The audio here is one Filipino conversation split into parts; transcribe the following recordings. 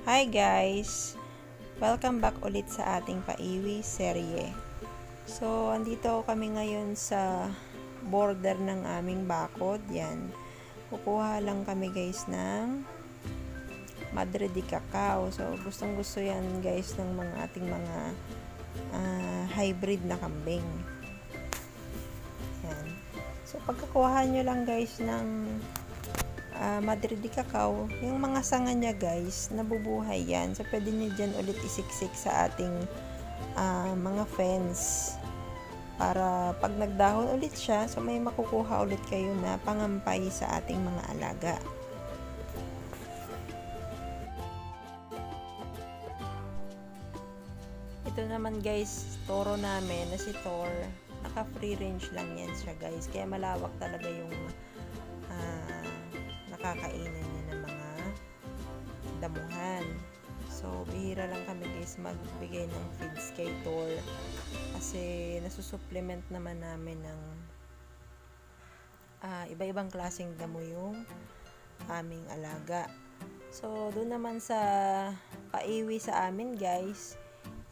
Hi guys! Welcome back ulit sa ating paiwi serye. So, andito kami ngayon sa border ng aming bakod. Yan. Kukuha lang kami guys ng Madre de Cacao. So, gustong gusto yan guys ng mga ating mga hybrid na kambing. Yan. So, pagkakuha nyo lang guys ng Madre de Cacao, yung mga sanga niya guys, nabubuhay yan. So, pwede nyo dyan ulit isiksik sa ating mga fence. Para pag nagdahon ulit siya, so may makukuha ulit kayo na pangampay sa ating mga alaga. Ito naman guys, toro namin na si Thor. Naka free range lang yan siya guys. Kaya malawak talaga yung nakakainan niya ng mga damuhan. So, bihira lang kami guys magbigay ng feeds kay Thor kasi nasusupplement naman namin ng iba-ibang klaseng damo yung aming alaga. So, doon naman sa paiwi sa amin guys,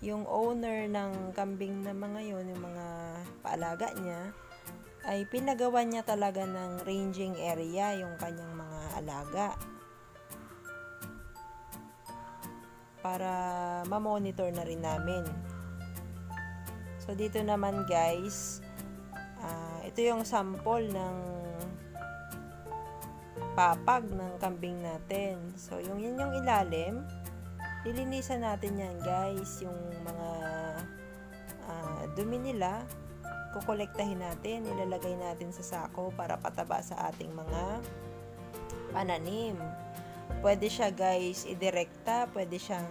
yung owner ng kambing na mga yun, yung mga paalaga niya, ay pinagawa niya talaga ng ranging area yung kanyang mga alaga para ma-monitor na rin namin. So dito naman guys, ito yung sample ng papag ng kambing natin. So yan yung ilalim, lilinisan natin yan guys, yung mga dumi nila kukolektahin natin, ilalagay natin sa sako para pataba sa ating mga pananim. Pwede siya guys idirekta, pwede siyang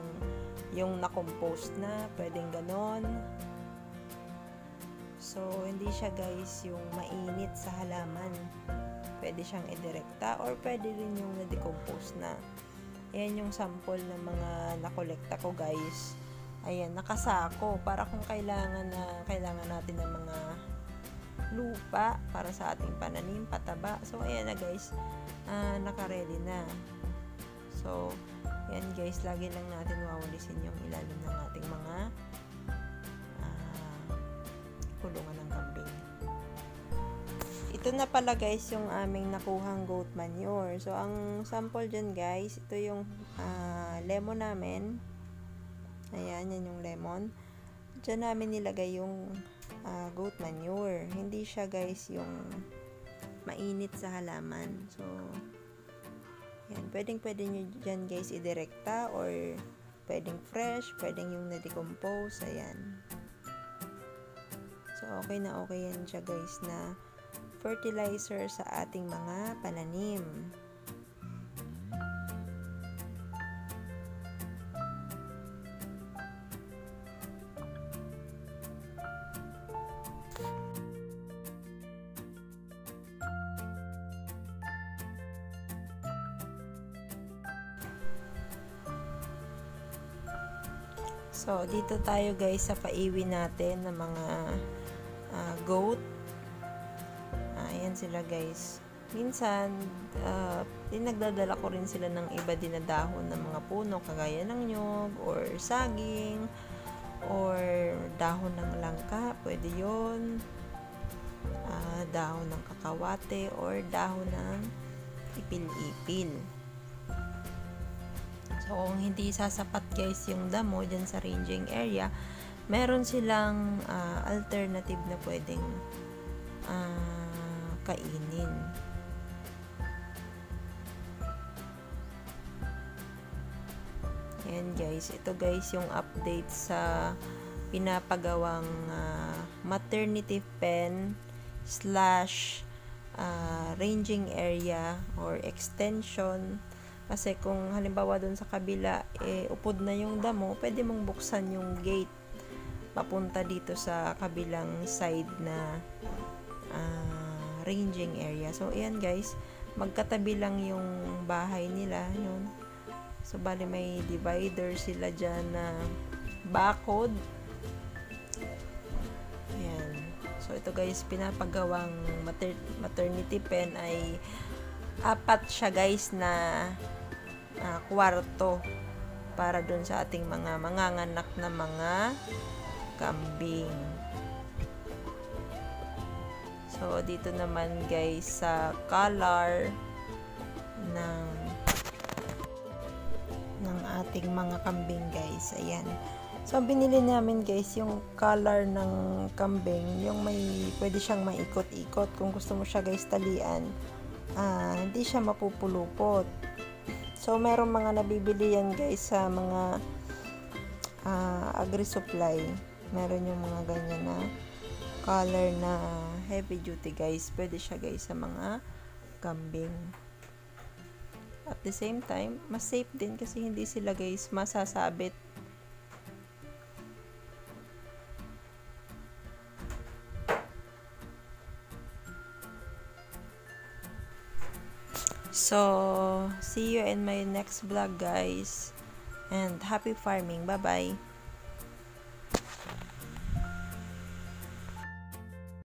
yung na-compost na, pwedeng ganon. So, hindi siya guys yung mainit sa halaman. Pwede siyang idirekta or pwede rin yung na-decompose na. Ayan yung sample ng mga nakolekta ko guys. Ayan, nakasako para kung kailangan natin ng mga lupa para sa ating pananim, pataba. So, ayan na guys, naka-ready na. So, ayan guys, lagi lang natin wawalisin yung ilalim ng ating mga kulungan ng kambing. Ito na pala guys yung aming nakuhang goat manure. So, ang sample dyan guys, ito yung lemon namin. Ayan, yan yung lemon. Diyan namin nilagay yung goat manure. Hindi siya guys yung mainit sa halaman. So, yan. Pwedeng nyo dyan guys idirekta or pwedeng fresh, pwedeng yung na-decompose. Ayan. So, okay na okay yan siya guys na fertilizer sa ating mga pananim. So, dito tayo guys sa paiwi natin ng mga goat. Ayan sila guys. Minsan, nagdadala ko rin sila ng iba din na dahon ng mga puno, kagaya ng nyog, or saging, or dahon ng langka, pwede yun. Dahon ng kakawate, or dahon ng ipil-ipil. So, kung hindi sasapat guys yung damo dyan sa ranging area, meron silang alternative na pwedeng kainin. Ayan guys, ito guys yung update sa pinapagawang maternity pen / ranging area or extension. Kasi kung halimbawa doon sa kabila, upod na yung damo, pwede mong buksan yung gate papunta dito sa kabilang side na ranging area. So, ayan guys, magkatabi lang yung bahay nila. Yun. So, bali may divider sila dyan na bakod. Ayan. So, ito guys, pinapagawang maternity pen ay apat siya guys na kwarto para dun sa ating mga manganganak na mga kambing. So, dito naman guys sa color ng ating mga kambing guys. Ayan. So, ang binili namin guys, yung color ng kambing, yung may, pwede siyang maikot-ikot. Kung gusto mo siya guys talian, hindi siya mapupulupot. So, meron mga nabibili yan guys sa mga agri-supply. Meron yung mga ganyan na color na heavy duty guys. Pwede siya guys sa mga kambing. At the same time, mas safe din kasi hindi sila guys masasabit. So, see you in my next vlog guys. And happy farming. Bye-bye.